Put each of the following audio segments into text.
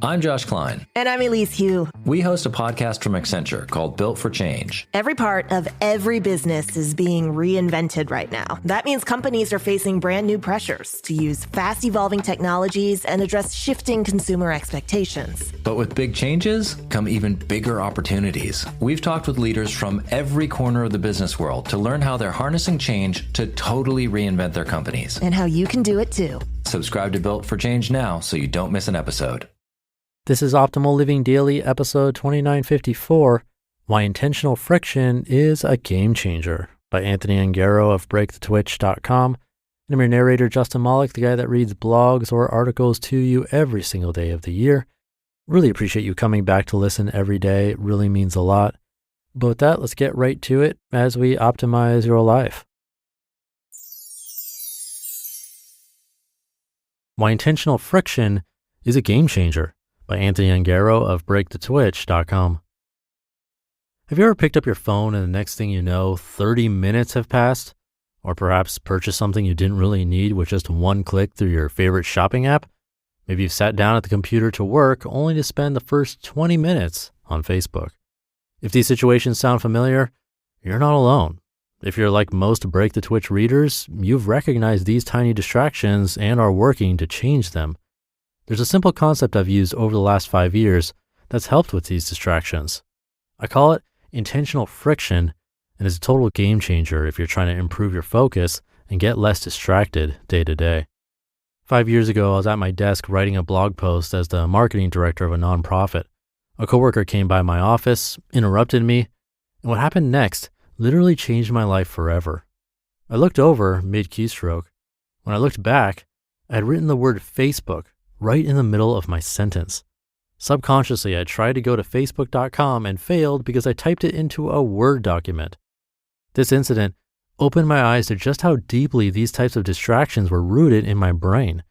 I'm Josh Klein. And I'm Elise Hugh. We host a podcast from Accenture called Built for Change. Every part of every business is being reinvented right now. That means companies are facing brand new pressures to use fast evolving technologies and address shifting consumer expectations. But with big changes come even bigger opportunities. We've talked with leaders from every corner of the business world to learn how they're harnessing change to totally reinvent their companies. And how you can do it too. Subscribe to Built for Change now so you don't miss an episode. This is Optimal Living Daily, episode 2954, Why Intentional Friction is a Game Changer, by Anthony Ongaro of BreakTheTwitch.com. And I'm your narrator, Justin Malik, the guy that reads blogs or articles to you every single day of the year. Really appreciate you coming back to listen every day. It really means a lot. But with that, let's get right to it as we optimize your life. Why Intentional Friction is a Game Changer, by Anthony Ongaro of BreakTheTwitch.com. Have you ever picked up your phone and the next thing you know, 30 minutes have passed? Or perhaps purchased something you didn't really need with just one click through your favorite shopping app? Maybe you've sat down at the computer to work only to spend the first 20 minutes on Facebook. If these situations sound familiar, you're not alone. If you're like most Break the Twitch readers, you've recognized these tiny distractions and are working to change them. There's a simple concept I've used over the last 5 years that's helped with these distractions. I call it intentional friction, and it's a total game changer if you're trying to improve your focus and get less distracted day to day. 5 years ago, I was at my desk writing a blog post as the marketing director of a nonprofit. A coworker came by my office, interrupted me, and what happened next literally changed my life forever. I looked over mid-keystroke. When I looked back, I had written the word Facebook right in the middle of my sentence. Subconsciously, I tried to go to facebook.com and failed because I typed it into a Word document. This incident opened my eyes to just how deeply these types of distractions were rooted in my brain.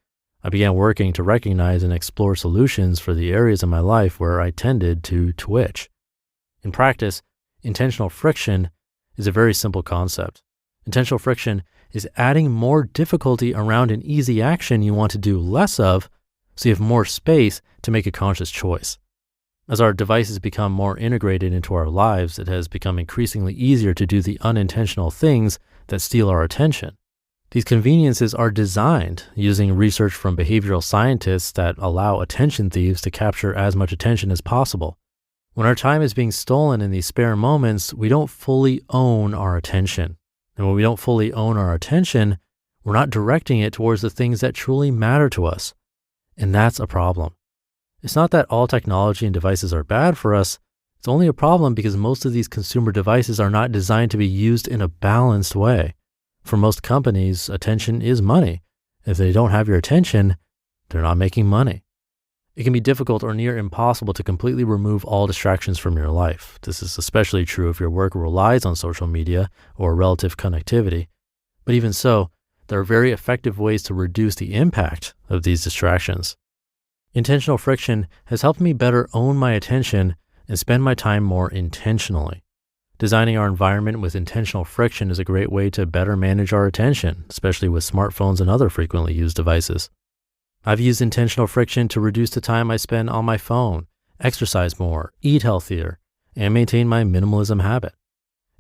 I began working to recognize and explore solutions for the areas of my life where I tended to twitch. In practice, intentional friction is a very simple concept. Intentional friction is adding more difficulty around an easy action you want to do less of, so you have more space to make a conscious choice. As our devices become more integrated into our lives, it has become increasingly easier to do the unintentional things that steal our attention. These conveniences are designed using research from behavioral scientists that allow attention thieves to capture as much attention as possible. When our time is being stolen in these spare moments, we don't fully own our attention. And when we don't fully own our attention, we're not directing it towards the things that truly matter to us. And that's a problem. It's not that all technology and devices are bad for us. It's only a problem because most of these consumer devices are not designed to be used in a balanced way. For most companies, attention is money. If they don't have your attention, they're not making money. It can be difficult or near impossible to completely remove all distractions from your life. This is especially true if your work relies on social media or relative connectivity. But even so, there are very effective ways to reduce the impact of these distractions. Intentional friction has helped me better own my attention and spend my time more intentionally. Designing our environment with intentional friction is a great way to better manage our attention, especially with smartphones and other frequently used devices. I've used intentional friction to reduce the time I spend on my phone, exercise more, eat healthier, and maintain my minimalism habit.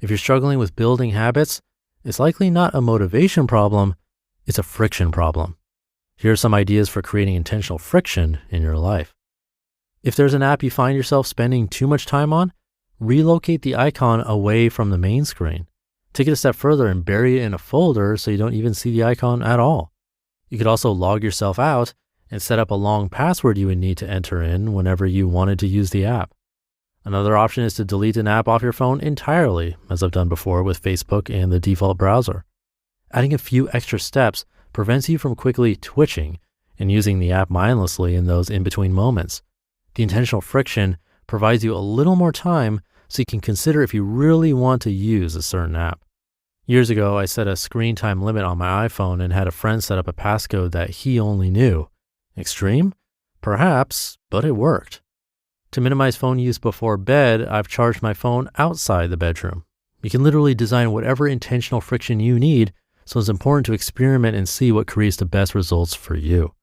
If you're struggling with building habits, it's likely not a motivation problem, it's a friction problem. Here are some ideas for creating intentional friction in your life. If there's an app you find yourself spending too much time on, relocate the icon away from the main screen. Take it a step further and bury it in a folder so you don't even see the icon at all. You could also log yourself out and set up a long password you would need to enter in whenever you wanted to use the app. Another option is to delete an app off your phone entirely, as I've done before with Facebook and the default browser. Adding a few extra steps prevents you from quickly twitching and using the app mindlessly in those in-between moments. The intentional friction provides you a little more time so you can consider if you really want to use a certain app. Years ago, I set a screen time limit on my iPhone and had a friend set up a passcode that he only knew. Extreme? Perhaps, but it worked. To minimize phone use before bed, I've charged my phone outside the bedroom. You can literally design whatever intentional friction you need, so it's important to experiment and see what creates the best results for you.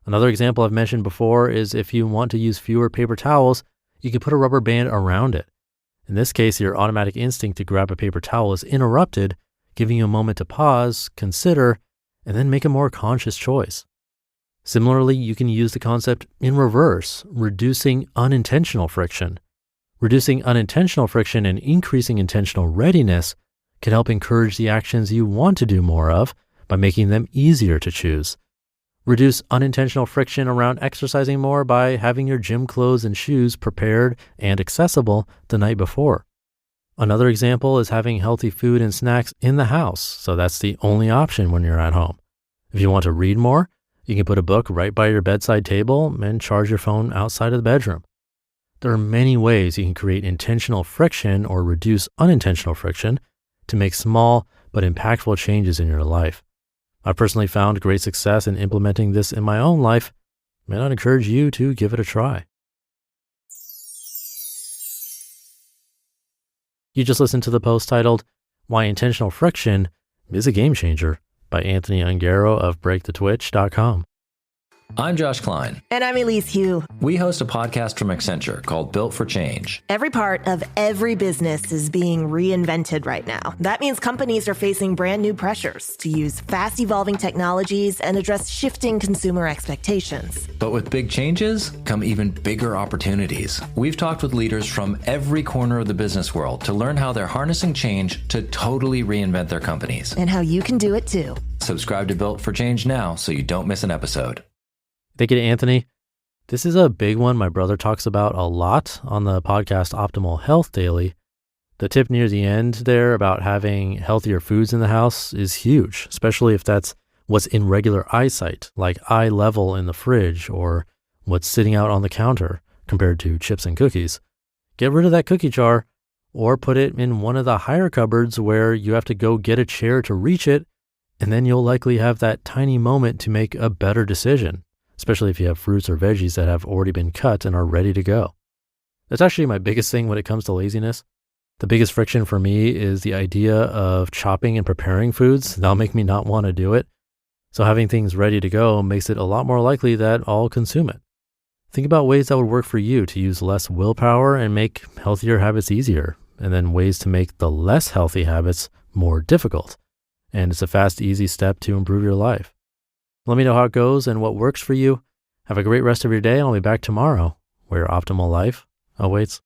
Another example I've mentioned before is if you want to use fewer paper towels, you can put a rubber band around it. In this case, your automatic instinct to grab a paper towel is interrupted, giving you a moment to pause, consider, and then make a more conscious choice. Similarly, you can use the concept in reverse, reducing unintentional friction. Reducing unintentional friction and increasing intentional readiness can help encourage the actions you want to do more of by making them easier to choose. Reduce unintentional friction around exercising more by having your gym clothes and shoes prepared and accessible the night before. Another example is having healthy food and snacks in the house, so that's the only option when you're at home. If you want to read more, you can put a book right by your bedside table and charge your phone outside of the bedroom. There are many ways you can create intentional friction or reduce unintentional friction to make small but impactful changes in your life. I've personally found great success in implementing this in my own life, and I'd encourage you to give it a try. You just listened to the post titled, Why Intentional Friction is a Game Changer by Anthony Ongaro of BreakTheTwitch.com. I'm Josh Klein. And I'm Elise Hu. We host a podcast from Accenture called Built for Change. Every part of every business is being reinvented right now. That means companies are facing brand new pressures to use fast evolving technologies and address shifting consumer expectations. But with big changes come even bigger opportunities. We've talked with leaders from every corner of the business world to learn how they're harnessing change to totally reinvent their companies. And how you can do it too. Subscribe to Built for Change now so you don't miss an episode. Thank you to Anthony. This is a big one my brother talks about a lot on the podcast Optimal Health Daily. The tip near the end there about having healthier foods in the house is huge, especially if that's what's in regular eyesight, like eye level in the fridge or what's sitting out on the counter compared to chips and cookies. Get rid of that cookie jar or put it in one of the higher cupboards where you have to go get a chair to reach it, and then you'll likely have that tiny moment to make a better decision, especially if you have fruits or veggies that have already been cut and are ready to go. That's actually my biggest thing when it comes to laziness. The biggest friction for me is the idea of chopping and preparing foods. That'll make me not want to do it. So having things ready to go makes it a lot more likely that I'll consume it. Think about ways that would work for you to use less willpower and make healthier habits easier, and then ways to make the less healthy habits more difficult. And it's a fast, easy step to improve your life. Let me know how it goes and what works for you. Have a great rest of your day, and I'll be back tomorrow where your optimal life awaits.